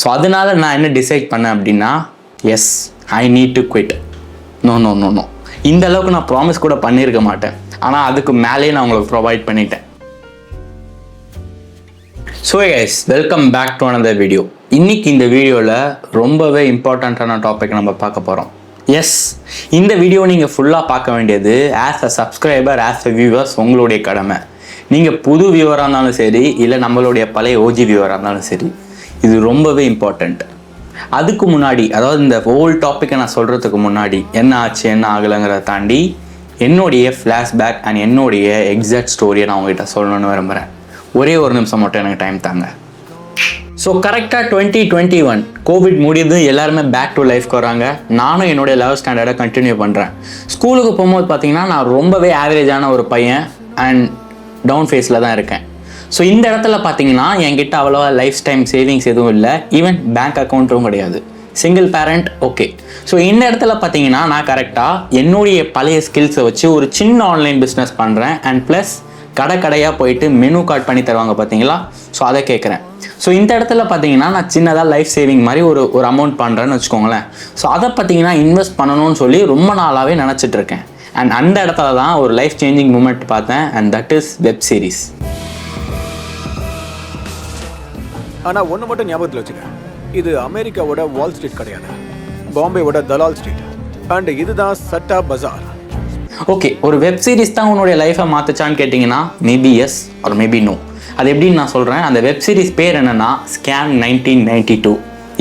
So அதனால நான் என்ன டிசைட் பண்ணேன் அப்படின்னா, yes I need to quit. No இந்த அளவுக்கு நான் ப்ராமிஸ் கூட பண்ணியிருக்க மாட்டேன். ஆனால் அதுக்கு மேலேயே நான் உங்களுக்கு ப்ரொவைட் பண்ணிட்டேன். So guys, welcome back to another video. இன்னைக்கு இந்த வீடியோவில் ரொம்பவே இம்பார்ட்டண்ட்டான டாபிக் நம்ம பார்க்க போகிறோம். எஸ், இந்த வீடியோ நீங்கள் ஃபுல்லாக பார்க்க வேண்டியது as a subscriber, as a viewers உங்களுடைய கடமை. நீங்கள் புது வியூவராக இருந்தாலும் சரி, இல்லை நம்மளுடைய பழைய ஓஜி வியூவராக இருந்தாலும் சரி, இது ரொம்பவே இம்பார்ட்டண்ட். அதுக்கு முன்னாடி, அதாவது இந்த ஹோல் டாப்பிக்கை நான் சொல்கிறதுக்கு முன்னாடி என்ன ஆச்சு என்ன ஆகலைங்கிறத தாண்டி என்னுடைய ஃப்ளாஷ்பேக் அண்ட் என்னுடைய எக்ஸாக்ட் ஸ்டோரியை நான் உங்ககிட்ட சொல்லணும்னு விரும்புகிறேன். ஒரே ஒரு நிமிஷம் மட்டும் எனக்கு டைம் தாங்க. ஸோ கரெக்டாக 2021 கோவிட் முடியுது, எல்லாருமே பேக் டு லைஃப்க்கு வராங்க. நானும் என்னுடைய 11th ஸ்டாண்டர்டை கண்டினியூ பண்ணுறேன். ஸ்கூலுக்கு போகும்போது பார்த்தீங்கன்னா நான் ரொம்பவே ஆவரேஜான ஒரு பையன் அண்ட் டவுன் ஃபேஸில் தான் இருக்கேன். ஸோ இந்த இடத்துல பார்த்தீங்கன்னா என்கிட்ட அவ்வளோவா லைஃப் டைம் சேவிங்ஸ் எதுவும் இல்லை, ஈவன் பேங்க் அக்கௌண்ட்டும் கிடையாது. Single parent. ஓகே, ஸோ இந்த இடத்துல பார்த்தீங்கன்னா நான் கரெக்டாக என்னுடைய பழைய ஸ்கில்ஸை வச்சு ஒரு சின்ன ஆன்லைன் பிஸ்னஸ் பண்ணுறேன். அண்ட் ப்ளஸ் கடையாக போயிட்டு மெனு கார்ட் பண்ணி தருவாங்க பார்த்தீங்களா, ஸோ அதை கேட்குறேன். ஸோ இந்த இடத்துல பார்த்தீங்கன்னா நான் சின்னதாக லைஃப் சேவிங் மாதிரி ஒரு அமௌண்ட் பண்ணுறேன்னு வச்சுக்கோங்களேன். ஸோ அதை பார்த்தீங்கன்னா இன்வெஸ்ட் பண்ணணும்னு சொல்லி ரொம்ப நாளாகவே நினச்சிட்டு இருக்கேன். அண்ட் அந்த இடத்துல தான் ஒரு லைஃப் சேஞ்சிங் மூமெண்ட் பார்த்தேன், and that is web series. ஆனால் ஒன்று மட்டும் ஞாபகத்தில் வச்சுக்கேன், இது அமெரிக்காவோட வால் ஸ்ட்ரீட் கிடையாது, பாம்பேவோட தலால் ஸ்ட்ரீட். அண்ட் இதுதான் சட்டா பஜார். ஓகே, ஒரு வெப் சீரிஸ் தான் உன்னுடைய லைஃப்பை மாற்றுச்சான்னு கேட்டிங்கன்னா maybe yes or maybe no. அது எப்படின்னு நான் சொல்கிறேன். அந்த வெப் சீரிஸ் பேர் என்னென்னா scam 1992.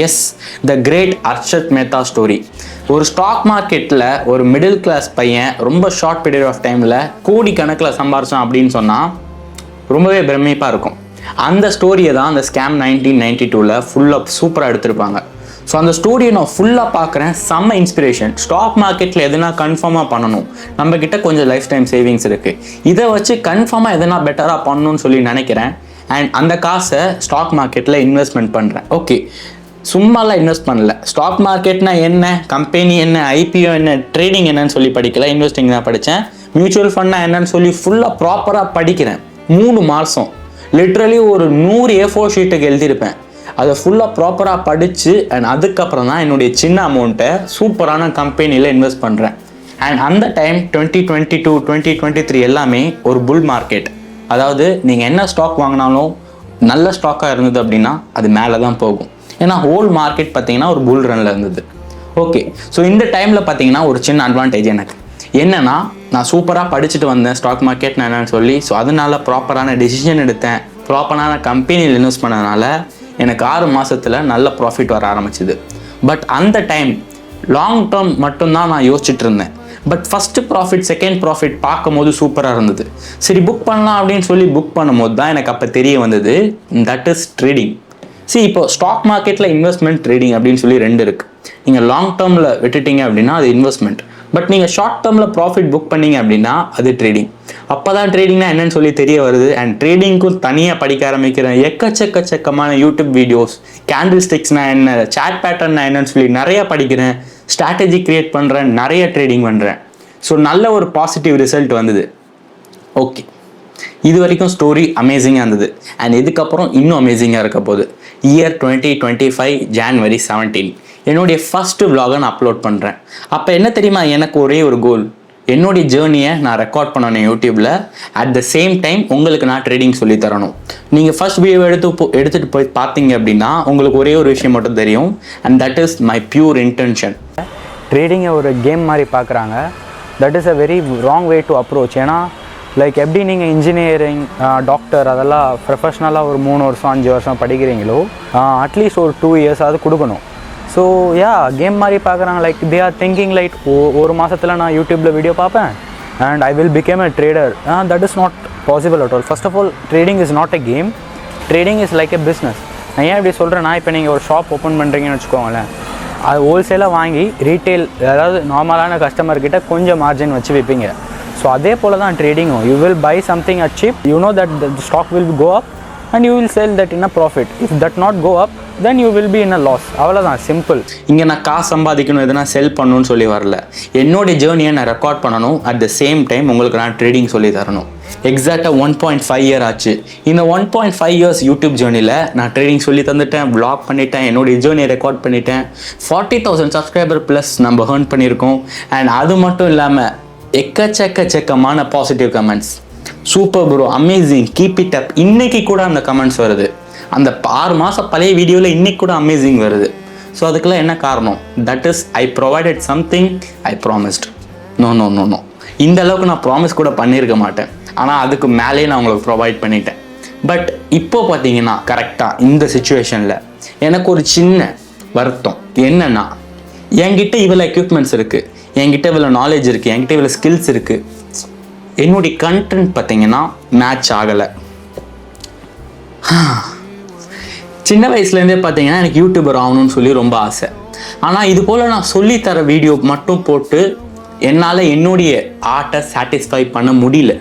Yes, the great Harshad Mehta story. ஒரு ஸ்டாக் மார்க்கெட்டில் ஒரு மிடில் கிளாஸ் பையன் ரொம்ப ஷார்ட் பீரியட் ஆஃப் டைமில் கோடிக்கணக்கில் சம்பாரிச்சான் அப்படின்னு சொன்னால் ரொம்பவே பிரமிப்பாக இருக்கும். அந்த ஸ்டோரியை தான் அந்த ஸ்கேம் 1992 ஃபுல்லாக சூப்பராக எடுத்திருப்பாங்க. ஸோ அந்த ஸ்டோரியை நான் ஃபுல்லாக பார்க்குறேன், செம்ம இன்ஸ்பிரேஷன். ஸ்டாக் மார்க்கெட்டில் எதுனா கன்ஃபார்மாக பண்ணணும், நம்மக்கிட்ட கொஞ்சம் லைஃப் டைம் சேவிங்ஸ் இருக்குது, இதை வச்சு கன்ஃபார்மாக எதனா பெட்டராக பண்ணணும்னு சொல்லி நினைக்கிறேன். அண்ட் அந்த காசை ஸ்டாக் மார்க்கெட்டில் இன்வெஸ்ட்மெண்ட் பண்ணுறேன். ஓகே, சும்மாலாம் இன்வெஸ்ட் பண்ணல. ஸ்டாக் மார்க்கெட்னா என்ன, கம்பெனி என்ன, ஐபிஓ என்ன, ட்ரேடிங் என்னன்னு சொல்லி படிக்கல, இன்வெஸ்டிங் தான் படித்தேன். மியூச்சுவல் ஃபண்ட்னா என்னன்னு சொல்லி ஃபுல்லாக ப்ராப்பராக படிக்கிறேன். 3 மாதம் லிட்ரலி ஒரு 100 A4 ஷீட்டுக்கு எழுதியிருப்பேன். அதை ஃபுல்லாக ப்ராப்பராக படித்து அண்ட் அதுக்கப்புறம் தான் என்னுடைய சின்ன அமௌண்ட்டை சூப்பரான கம்பெனியில் இன்வெஸ்ட் பண்ணுறேன். அண்ட் அந்த டைம் 2022 2023 எல்லாமே ஒரு புல் மார்க்கெட். அதாவது நீங்கள் என்ன ஸ்டாக் வாங்கினாலும் நல்ல ஸ்டாக்காக இருந்தது அப்படின்னா அது மேலே தான் போகும். ஏன்னா ஹோல் மார்க்கெட் பார்த்தீங்கன்னா ஒரு புல் ரனில் இருந்தது. ஓகே, ஸோ இந்த டைமில் பார்த்தீங்கன்னா ஒரு சின்ன அட்வான்டேஜ் எனக்கு என்னென்னா, நான் சூப்பராக படிச்சுட்டு வந்தேன் ஸ்டாக் மார்க்கெட் என்னன்னு சொல்லி. ஸோ அதனால ப்ராப்பரான டெசிஷன் எடுத்தேன், ப்ராப்பரான கம்பெனியில் இன்வெஸ்ட் பண்ணதுனால எனக்கு 6 மாதத்தில் நல்ல ப்ராஃபிட் வர ஆரம்பிச்சிது. பட் அந்த டைம் லாங் டேர்ம் மட்டும்தான் நான் யோசிச்சுட்டு இருந்தேன். But first profit second profit பார்க்கும்போது சூப்பராக இருந்தது. சரி புக் பண்ணலாம் அப்படின்னு சொல்லி புக் பண்ணும்போது தான் எனக்கு அப்போ தெரிய வந்தது, தட் இஸ் ட்ரேடிங். இப்போ ஸ்டாக் மார்க்கெட்டில் இன்வெஸ்ட்மெண்ட், ட்ரேடிங் அப்படின்னு சொல்லி 2 இருக்குது. நீங்கள் லாங் டேர்மில் விட்டுட்டீங்க அப்படின்னா அது இன்வெஸ்ட்மெண்ட். பட் நீங்கள் ஷார்ட் டேர்மில் ப்ராஃபிட் புக் பண்ணீங்க அப்படின்னா அது ட்ரேடிங். அப்போ தான் ட்ரேடிங்னா என்னன்னு சொல்லி தெரிய வருது. அண்ட் ட்ரேடிங்க்கும் தனியாக படிக்க ஆரம்பிக்கிறேன். எக்கச்சக்கமான யூடியூப் வீடியோஸ், கேண்டில் ஸ்டிக்ஸ்னா என்ன, சாட் பேட்டர்னா என்னன்னு சொல்லி நிறையா படிக்கிறேன், ஸ்ட்ராட்டஜி கிரியேட் பண்ணுறேன், நிறைய ட்ரேடிங் பண்ணுறேன். ஸோ நல்ல ஒரு பாசிட்டிவ் ரிசல்ட் வந்தது. ஓகே, இது வரைக்கும் ஸ்டோரி அமேசிங்காக இருந்தது. அண்ட் இதுக்கப்புறம் இன்னும் அமேசிங்காக இருக்க போகுது. இயர் 2025 January 17 என்னுடைய ஃபஸ்ட்டு விலாகை நான் அப்லோட் பண்ணுறேன். அப்போ என்ன தெரியுமா, எனக்கு ஒரே ஒரு கோல், என்னுடைய ஜேர்னியை நான் ரெக்கார்ட் பண்ணணும் யூடியூப்பில். அட் த சேம் டைம் உங்களுக்கு நான் ட்ரேடிங் சொல்லி தரணும். நீங்கள் ஃபஸ்ட் வீடியோ எடுத்துகிட்டு போய் பார்த்தீங்க அப்படின்னா உங்களுக்கு ஒரே ஒரு விஷயம் மட்டும் தெரியும், and that is my pure intention. ட்ரேடிங்கை ஒரு கேம் மாதிரி பார்க்குறாங்க. That is a very wrong way to approach. ஏன்னா லைக் எப்படி நீங்கள் இன்ஜினியரிங், டாக்டர் அதெல்லாம் ப்ரொஃபஷ்னலாக ஒரு 3 வருஷம் 5 வருஷம் படிக்கிறீங்களோ, அட்லீஸ்ட் ஒரு 2 years அது கொடுக்கணும். ஸோ கேம் மாதிரி பார்க்குறாங்க. Like they are thinking like ஒரு மாதத்தில் நான் யூடியூப்பில் வீடியோ பார்ப்பேன் and I will become a trader. That is not possible at all. First of all, trading is not a game, trading is like a business. நான் ஏன் இப்படி சொல்கிறேன்னா, இப்போ நீங்கள் ஒரு ஷாப் ஓப்பன் பண்ணுறீங்கன்னு வச்சுக்கோங்களேன், அது ஹோல்சேலாக வாங்கி ரீட்டெயில், அதாவது நார்மலான கஸ்டமர்கிட்ட கொஞ்சம் மார்ஜின் வச்சு விற்பீங்க. ஸோ அதே போல் தான் ட்ரேடிங்கும். You will buy something at cheap, you know that the stock will go up and you will sell that in a profit. If that not go up, then you will be in a loss. அவ்வளோதான், simple. இங்கே நான் காசு சம்பாதிக்கணும், எதனா செல் பண்ணணும்னு சொல்லி வரல. என்னோடய ஜேர்னியை நான் ரெக்கார்ட் பண்ணணும். அட் த சேம் டைம் உங்களுக்கு நான் ட்ரேடிங் சொல்லி தரணும். எக்ஸாக்டாக 1.5 இயர் ஆச்சு. இந்த 1.5 இயர்ஸ் யூடியூப் ஜேர்னியில் நான் ட்ரேடிங் சொல்லி தந்துட்டேன், வ்ளாக் பண்ணிட்டேன், என்னோடய ஜேர்னியை ரெக்கார்ட் பண்ணிட்டேன். 40,000 சப்ஸ்கிரைபர் ப்ளஸ் நம்ம ஏர்ன் பண்ணியிருக்கோம். அண்ட் அது மட்டும் இல்லாமல் எக்கச்சக்கமான positive comments. Super bro, amazing, keep it up. இன்னைக்கு கூட அந்த கமெண்ட்ஸ் வருது. அந்த 6 மாதம் பழைய வீடியோவில் இன்னைக்கு கூட அமேசிங் வருது. ஸோ அதுக்கெல்லாம் என்ன காரணம்? That is I provided something I promised. No, இந்த அளவுக்கு நான் ப்ராமிஸ் கூட பண்ணியிருக்க மாட்டேன். ஆனால் அதுக்கு மேலேயே நான் உங்களுக்கு ப்ரொவைட் பண்ணிட்டேன். பட் இப்போ பார்த்தீங்கன்னா கரெக்டாக இந்த சுச்சுவேஷனில் எனக்கு ஒரு சின்ன வருத்தம் என்னென்னா, என்கிட்ட இவ்வளோ எக்யூப்மெண்ட்ஸ் இருக்குது, என்கிட்ட இவ்வளோ நாலேஜ் இருக்குது, என்கிட்ட இவ்வளோ ஸ்கில்ஸ் இருக்குது. என்னுடைய கண்டென்ட் பார்த்தீங்கன்னா மேட்ச் ஆகலை. சின்ன வயசுலேருந்தே பார்த்தீங்கன்னா எனக்கு யூடியூபர் ஆகணும்னு சொல்லி ரொம்ப ஆசை. ஆனால் இது போல் நான் சொல்லித்தர வீடியோ மட்டும் போட்டு என்னால் என்னுடைய ஆர்ட்டை சாட்டிஸ்ஃபை பண்ண முடியல.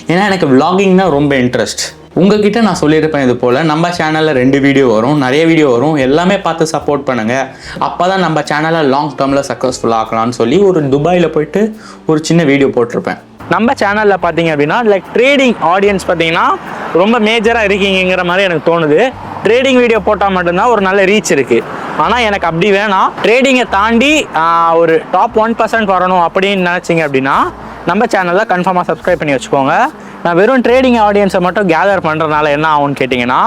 ஏன்னா எனக்கு விளாகிங்னா ரொம்ப இன்ட்ரெஸ்ட். உங்ககிட்ட நான் சொல்லியிருப்பேன், இது போல் நம்ம சேனலில் 2 வீடியோ வரும், நிறைய வீடியோ வரும், எல்லாமே பார்த்து சப்போர்ட் பண்ணுங்கள், அப்போ தான் நம்ம சேனலை லாங் டேர்மில் சக்ஸஸ்ஃபுல் ஆக்கலாம்னு சொல்லி ஒரு துபாயில் போயிட்டு ஒரு சின்ன வீடியோ போட்டிருப்பேன். நம்ம சேனலில் பார்த்தீங்க அப்படின்னா லைக் ட்ரேடிங் ஆடியன்ஸ் பார்த்தீங்கன்னா ரொம்ப மேஜராக இருக்கீங்கிற மாதிரி எனக்கு தோணுது. ட்ரேடிங் வீடியோ போட்டால் மட்டும்தான் ஒரு நல்ல ரீச் இருக்குது. ஆனால் எனக்கு அப்படி வேணாம். ட்ரேடிங்கை தாண்டி ஒரு டாப் 1% வரணும் அப்படின்னு நினச்சிங்க அப்படின்னா நம்ம சேனலில் கன்ஃபார்மாக சப்ஸ்கிரைப் பண்ணி வச்சுக்கோங்க. நான் வெறும் ட்ரேடிங் ஆடியன்ஸை மட்டும் கேதர் பண்ணுறதுனால என்ன ஆகும்னு கேட்டிங்கன்னா,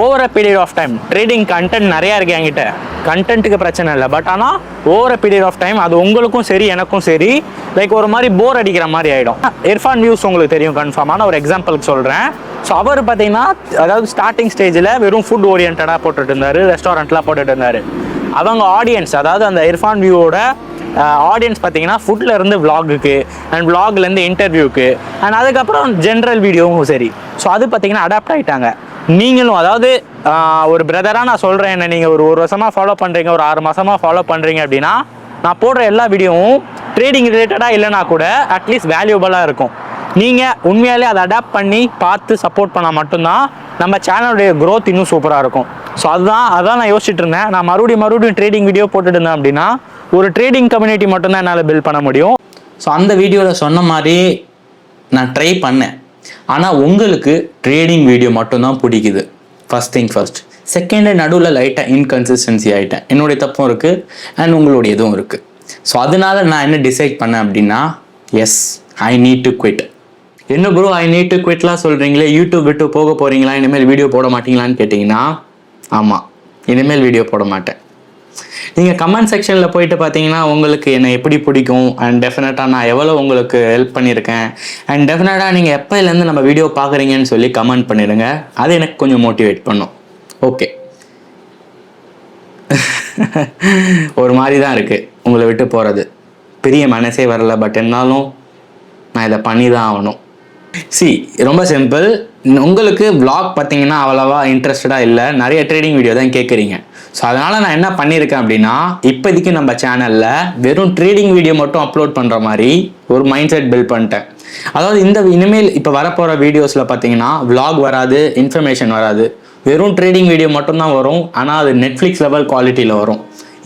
over a period of time trading content நிறையா இருக்குது என்கிட்ட, கண்டென்ட்டுக்கு பிரச்சனை இல்லை. பட் ஆனால் over a period of time அது உங்களுக்கும் சரி எனக்கும் சரி லைக் ஒரு மாதிரி போர் அடிக்கிற மாதிரி ஆகிடும். இர்ஃபான் வியூஸ் உங்களுக்கு தெரியும் கன்ஃபார்மான ஒரு எக்ஸாம்பிளுக்கு சொல்கிறேன். ஸோ அவர் பார்த்தீங்கன்னா அதாவது ஸ்டார்டிங் ஸ்டேஜில் வெறும் ஃபுட் ஓரியன்டாக போட்டுட்டு இருந்தார், ரெஸ்டாரண்ட்லாம் போட்டுட்டு இருந்தார். அவங்க ஆடியன்ஸ் அதாவது அந்த இர்ஃபான் வியூவோட ஆடியன்ஸ் பார்த்தீங்கன்னா ஃபுட்டில் இருந்து விளாகுக்கு அண்ட் விளாக்லேருந்து இன்டர்வியூக்கு அண்ட் அதுக்கப்புறம் ஜென்ரல் வீடியோவும் சரி. ஸோ அது பார்த்தீங்கன்னா அடாப்ட் ஆகிட்டாங்க. நீங்களும் அதாவது ஒரு பிரதராக நான் சொல்கிறேன், என்ன நீங்கள் ஒரு வருஷமாக ஃபாலோ பண்ணுறீங்க, ஒரு 6 மாதமாக ஃபாலோ பண்ணுறீங்க அப்படின்னா நான் போடுற எல்லா வீடியோவும் ட்ரேடிங் ரிலேட்டடாக இல்லைனா கூட அட்லீஸ்ட் வேல்யூபலாக இருக்கும். நீங்கள் உண்மையாலே அதை அடாப்ட் பண்ணி பார்த்து சப்போர்ட் பண்ணால் மட்டும்தான் நம்ம சேனலுடைய க்ரோத் இன்னும் சூப்பராக இருக்கும். ஸோ அதான் நான் யோசிச்சுட்டு இருந்தேன். நான் மறுபடியும் ட்ரேடிங் வீடியோ போட்டுட்டு இருந்தேன் அப்படின்னா ஒரு ட்ரேடிங் கம்யூனிட்டி மட்டும்தான் என்னால் பில்ட் பண்ண முடியும். ஸோ அந்த வீடியோவில் சொன்ன மாதிரி நான் ட்ரை பண்ணேன். ஆனால் உங்களுக்கு ட்ரேடிங் வீடியோ மட்டும்தான் பிடிக்குது. First thing first. செகண்டு, நடுவில் லைட்டாக இன்கன்சிஸ்டன்சி ஆகிட்டேன். என்னுடைய தப்பும் இருக்குது அண்ட் உங்களுடைய இதுவும் இருக்குது. ஸோ அதனால நான் என்ன டிசைட் பண்ணேன் அப்படின்னா, yes I need to quit. என்ன ப்ரோ ஐ நீட் டு குவிட்லாம் சொல்கிறீங்களே, யூடியூப் விட்டு போக போகிறீங்களா, இனிமேல் வீடியோ போட மாட்டீங்களான்னு கேட்டிங்கன்னா, ஆமாம், இனிமேல் வீடியோ போட மாட்டேன். நீங்கள் கமெண்ட் செக்ஷனில் போயிட்டு பார்த்தீங்கன்னா உங்களுக்கு என்னை எப்படி பிடிக்கும் அண்ட் டெஃபினட்டாக நான் எவ்வளோ உங்களுக்கு ஹெல்ப் பண்ணியிருக்கேன் அண்ட் டெஃபினட்டாக நீங்கள் எப்போலேருந்து நம்ம வீடியோ பார்க்குறீங்கன்னு சொல்லி கமெண்ட் பண்ணிடுங்க. அது எனக்கு கொஞ்சம் மோட்டிவேட் பண்ணும். ஓகே, ஒரு மாதிரி தான் இருக்குது உங்களை விட்டு போகிறது, பெரிய மனசே வரல. பட் என்னாலும் நான் இதை பண்ணி தான் ஆகணும். ரொம்ப சிம்பிள். உங்களுக்கு vlog பார்த்தீங்கன்னா அவ்வளோவா இன்ட்ரெஸ்டடாக இல்லை, நிறைய ட்ரேடிங் வீடியோ தான் கேட்குறீங்க. ஸோ அதனால் நான் என்ன பண்ணியிருக்கேன் அப்படின்னா, இப்போதைக்கு நம்ம சேனலில் வெறும் ட்ரேடிங் வீடியோ மட்டும் அப்லோட் பண்ணுற மாதிரி ஒரு மைண்ட் செட் பில்ட் பண்ணிட்டேன். அதாவது இனிமேல் இப்போ வரப்போகிற வீடியோஸில் பார்த்தீங்கன்னா vlog வராது, இன்ஃபர்மேஷன் வராது, வெறும் ட்ரேடிங் வீடியோ மட்டும்தான் வரும். ஆனால் அது நெட்ஃப்ளிக்ஸ் லெவல் குவாலிட்டியில் வரும்.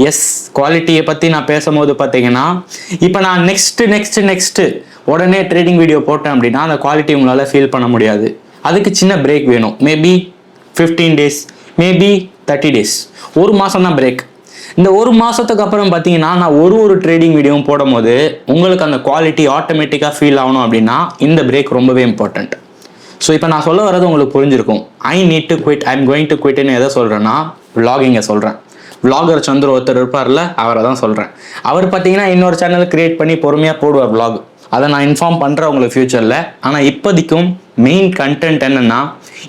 எஸ், குவாலிட்டியை பற்றி நான் பேசும்போது பார்த்தீங்கன்னா, இப்போ நான் நெக்ஸ்ட்டு உடனே ட்ரேடிங் வீடியோ போட்டேன் அப்படின்னா அந்த குவாலிட்டி உங்களால் ஃபீல் பண்ண முடியாது. அதுக்கு சின்ன பிரேக் வேணும். மேபி 15 days, மேபி 30 days, 1 மாதம் தான் பிரேக். இந்த 1 மாதத்துக்கு அப்புறம் பார்த்தீங்கன்னா நான் ஒரு ட்ரேடிங் வீடியோவும் போடும் போது உங்களுக்கு அந்த குவாலிட்டி ஆட்டோமேட்டிக்காக ஃபீல் ஆகணும் அப்படின்னா இந்த பிரேக் ரொம்பவே இம்பார்ட்டண்ட். ஸோ இப்போ நான் சொல்ல வர்றது உங்களுக்கு புரிஞ்சிருக்கும். I need to quit, I am going to குவிட்னு எதை சொல்கிறேன்னா vlogging சொல்கிறேன். vlogger சந்திர ஒருத்தர் இருப்பார்ல, அவரை தான் சொல்கிறேன். அவர் பார்த்தீங்கன்னா இன்னொரு சேனல் கிரியேட் பண்ணி பொறுமையாக போடுவார் vlog. அதை நான் இன்ஃபார்ம் பண்ணுறேன் உங்களுக்கு ஃப்யூச்சரில். ஆனால் இப்போதைக்கும் மெயின் கண்டென்ட் என்னென்னா,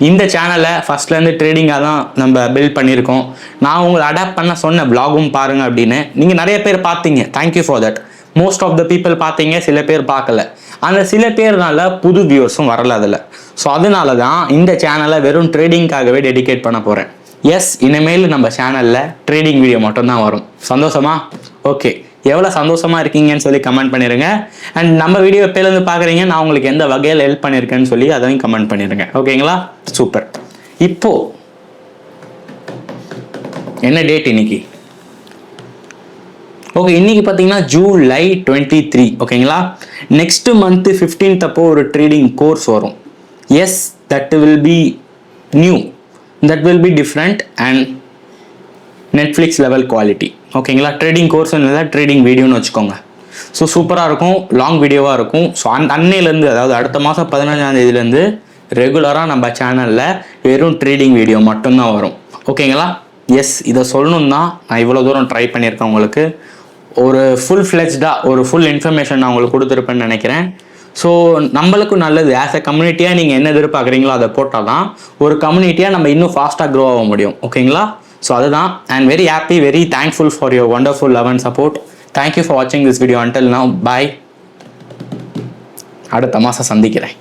இந்த சேனலை ஃபஸ்ட்லேருந்து ட்ரேடிங்காக தான் நம்ம பில்ட் பண்ணியிருக்கோம். நான் உங்களை அடாப்ட் பண்ண சொன்ன vlogகும் பாருங்கள் அப்படின்னு. நீங்கள் நிறைய பேர் பார்த்தீங்க, thank you for that. Most of the people பார்த்தீங்க, சில பேர் பார்க்கல. அந்த சில பேர்னால புது வியூவர்ஸும் வரல அதில். ஸோ அதனால தான் இந்த சேனலை வெறும் ட்ரேடிங்காகவே டெடிகேட் பண்ண போகிறேன். எஸ், இனிமேல் நம்ம சேனலில் ட்ரேடிங் வீடியோ மட்டும்தான் வரும். சந்தோஷமா? ஓகே, எவ்வளோ சந்தோஷமாக இருக்கீங்கன்னு சொல்லி கமெண்ட் பண்ணிடுங்க. அண்ட் நம்ம வீடியோ எப்போலேருந்து பார்க்குறீங்க, நான் உங்களுக்கு எந்த வகையில் ஹெல்ப் பண்ணியிருக்கேன்னு சொல்லி அதையும் கமெண்ட் பண்ணிடுங்க. ஓகேங்களா? சூப்பர். இப்போது என்ன டேட் இன்னைக்கு? ஓகே, இன்னைக்கு பார்த்தீங்கன்னா ஜூலை 23. ஓகேங்களா? நெக்ஸ்ட் மந்த் 15th அப்போ ஒரு ட்ரேடிங் கோர்ஸ் வரும். Yes, that will be new, that will be different and Netflix level quality. ஓகேங்களா? ட்ரேடிங் கோர்ஸ் ட்ரேடிங் வீடியோன்னு வச்சுக்கோங்க. ஸோ சூப்பராக இருக்கும், லாங் வீடியோவாக இருக்கும். ஸோ அன்னையிலேருந்து, அதாவது அடுத்த மாதம் 15ஆம் தேதியிலேருந்து ரெகுலராக நம்ம சேனலில் வெறும் ட்ரேடிங் வீடியோ மட்டும்தான் வரும். ஓகேங்களா? எஸ், இதை சொல்லணும் தான் நான் இவ்வளோ தூரம் ட்ரை பண்ணியிருக்கேன். உங்களுக்கு ஒரு ஃபுல் ஃப்ளெஜ்டாக ஒரு ஃபுல் இன்ஃபர்மேஷன் நான் உங்களுக்கு கொடுத்துருப்பேன்னு நினைக்கிறேன். ஸோ நம்மளுக்கும் நல்லது. ஆஸ் அ கம்யூனிட்டியாக நீங்கள் என்ன எதிர்பார்க்குறீங்களோ அதை போட்டால் தான் ஒரு கம்யூனிட்டியாக நம்ம இன்னும் ஃபாஸ்ட்டாக க்ரோ ஆக முடியும். ஓகேங்களா? ஸோ அதுதான். And very happy, very thankful for your wonderful love and support. Thank you for watching this video. Until now, bye. அடுத்த மாதம் சந்திக்கிறேன்.